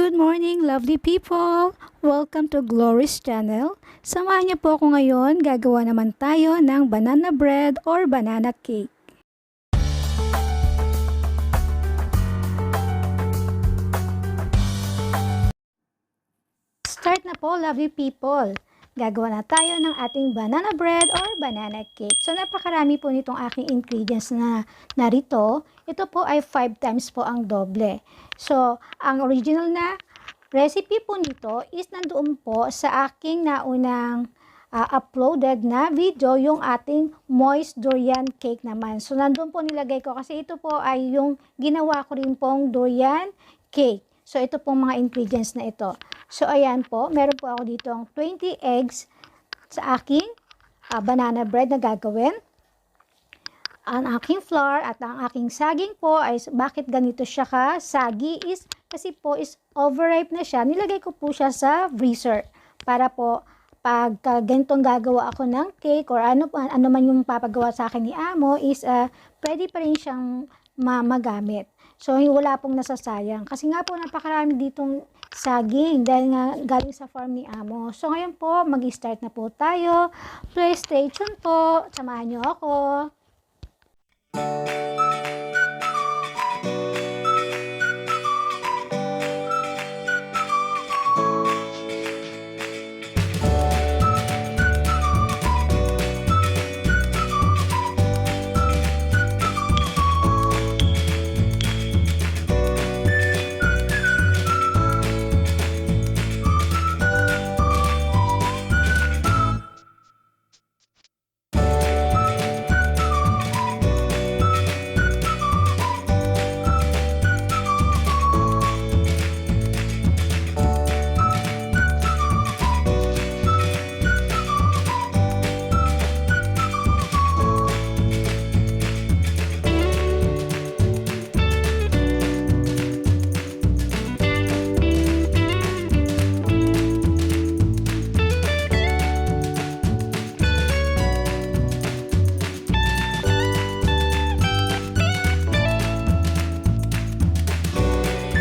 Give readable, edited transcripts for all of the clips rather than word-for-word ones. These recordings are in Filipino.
Good morning, lovely people! Welcome to Glory's channel. Samahan niyo po ako ngayon, gagawa naman tayo ng banana bread or banana cake. Start na po, lovely people! Gagawa na tayo ng ating banana bread or banana cake. So, napakarami po nitong aking ingredients na narito. Ito po ay 5 times po ang doble. So, ang original na recipe po nito is nandoon po sa aking naunang uploaded na video, yung ating moist durian cake naman. So, nandun po nilagay ko kasi ito po ay yung ginawa ko rin pong durian cake. So, ito pong mga ingredients na ito. So, ayan po, meron po ako dito ang 20 eggs sa aking banana bread na gagawin. Ang aking flour at ang aking saging po ay bakit ganito siya sagi is kasi po is overripe na siya. Nilagay ko po siya sa freezer para po pag ganitong gagawa ako ng cake or ano man yung papagawa sa akin ni Amo is pwede pa rin siyang magamit. So, wala pong nasasayang. Kasi nga po napakarami ditong saging dahil nga galing sa farm ni Amo. So, ngayon po mag-start na po tayo. Please stay tuned po. Samahan niyo ako.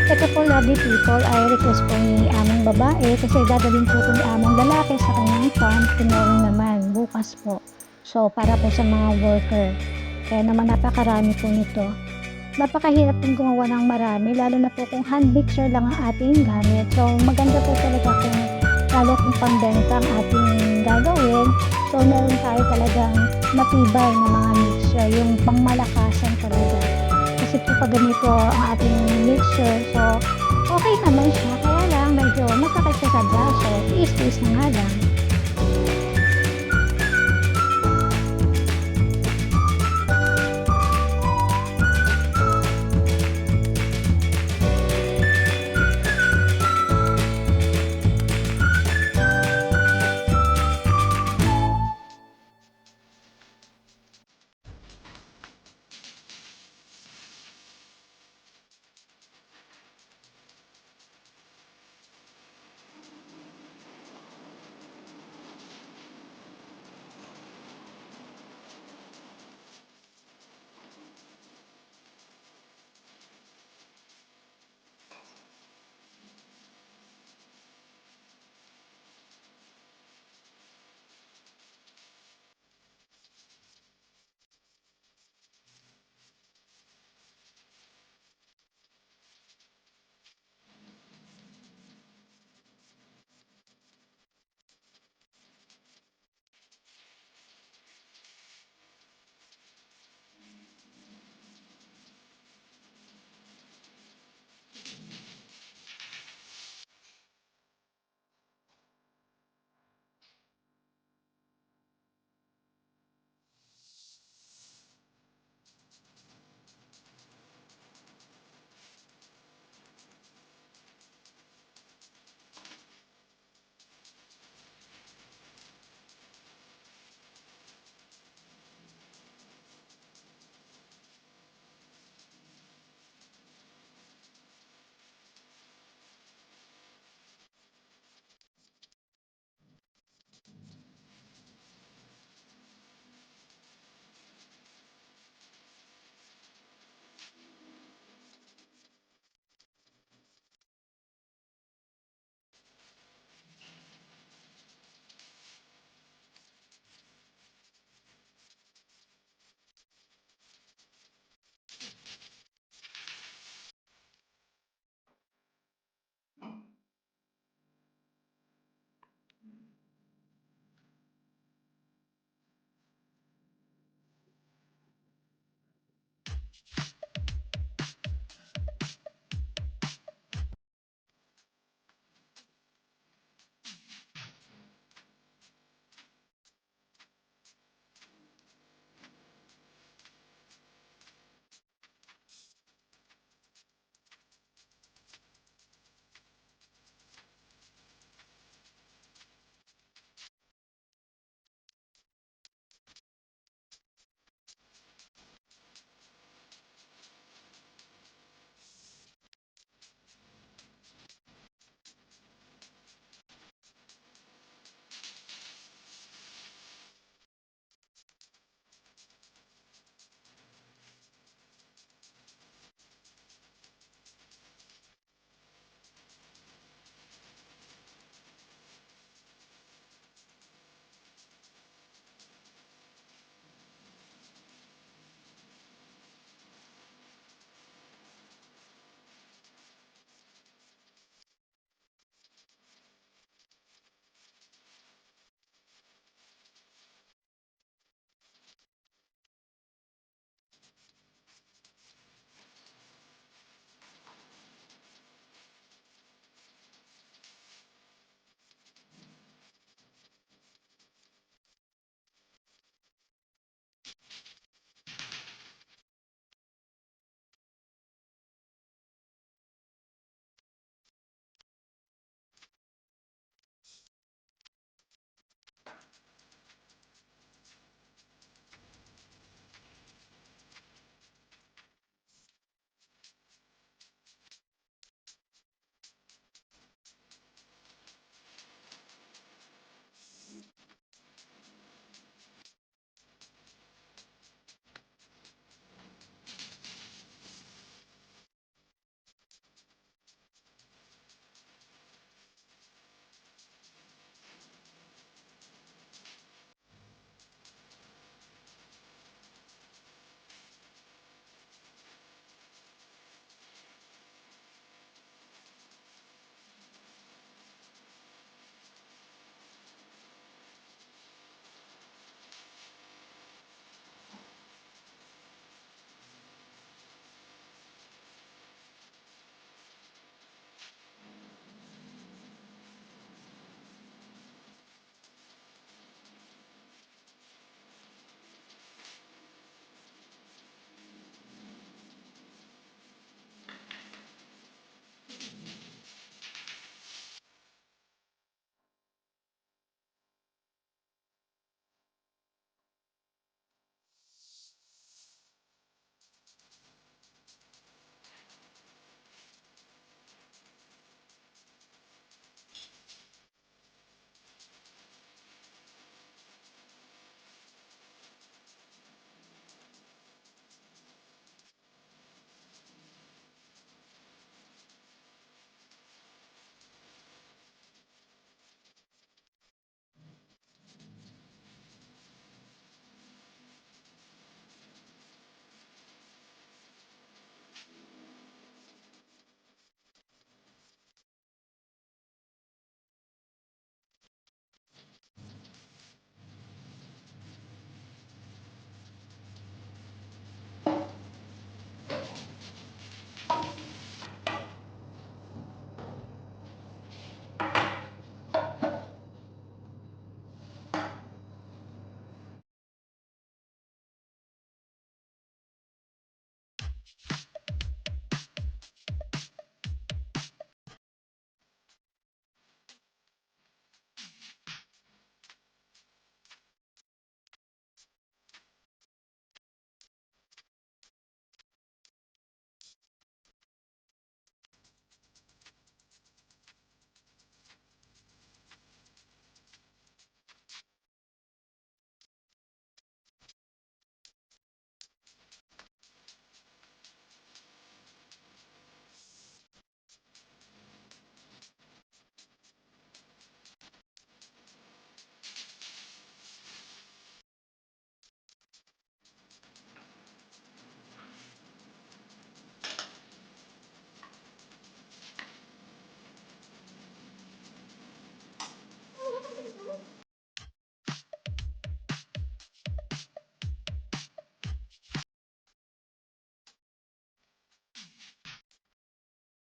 Ito po, lovely people, ay request po ni aming babae kasi dadalhin po ito ni aming lalaki sa kanyang farm tomorrow naman, bukas po. So, para po sa mga worker. Kaya naman napakarami po nito. Napakahirap din gumawa ng marami, lalo na po kung hand mixer lang ang ating gamit. So, maganda po talaga kung lalo kung pambenta ang ating gagawin. So, meron tayo talagang matibay na mga mixer, yung pangmalakasan talaga. Kasi po pag ganito ang ating mixture, so okay naman siya, kaya lang medyo masakit siya sa braso, tiis-tiis na nga lang.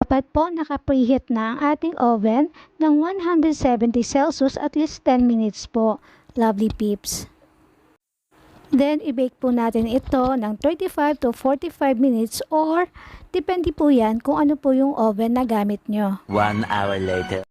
Dapat po naka-preheat na ang ating oven ng 170 Celsius at least 10 minutes po. Lovely peeps. Then, i-bake po natin ito ng 35 to 45 minutes or depende po yan kung ano po yung oven na gamit nyo. 1 hour later.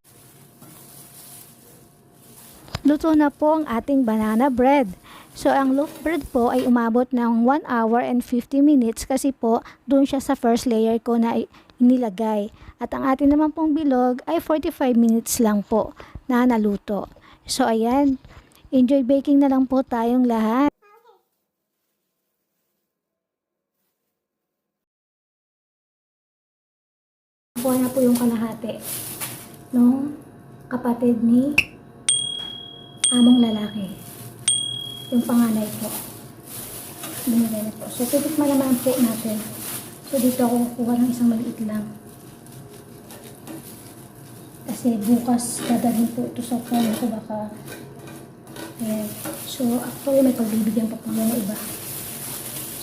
Luto na po ang ating banana bread. So, ang loaf bread po ay umabot ng 1 hour and 50 minutes kasi po doon siya sa first layer ko na inilagay. At ang ating naman pong bilog ay 45 minutes lang po na naluto. So, ayan. Enjoy baking na lang po tayong lahat. Kuha na po yung kalahati no kapatid ni among lalaki. Yung panganay po. Binigay na po. So, titikman naman po natin. So, dito ako kukuha ng isang maliit lang. Kasi bukas dadalhin po ito sa phone ko baka. Ayan. So, actually may pagbibigyan pa po ng iba.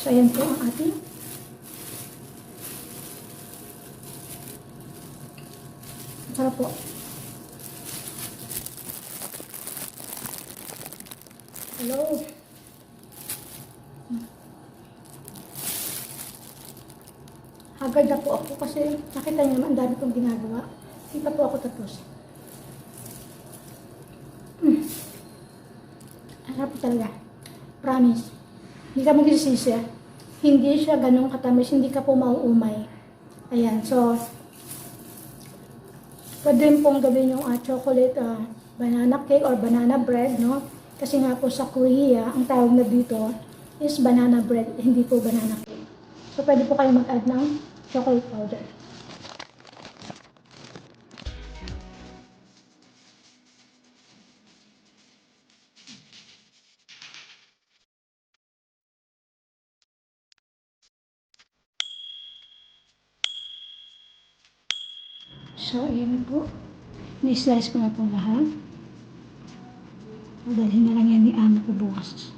So, ayan po ang ating sarap po. Hello. Hagad na po ako kasi nakita niyo naman ang dami kong ginagawa. Hindi pa po ako tapos. Sarap po talaga. Promise. Hindi ka magsisisi. Hindi siya ganun katamis. Hindi ka po mauumay. Ayan. So, pwede pong gawin yung chocolate banana cake or banana bread, no? Kasi nga po sa Korea, ang tawag na dito is banana bread, hindi po banana cake. So, pwede po kayo mag-add ng chocolate powder. So, ayan po. Ni-slice ko na po lahat. Dalhin na lang yan ni Amo ko bukas.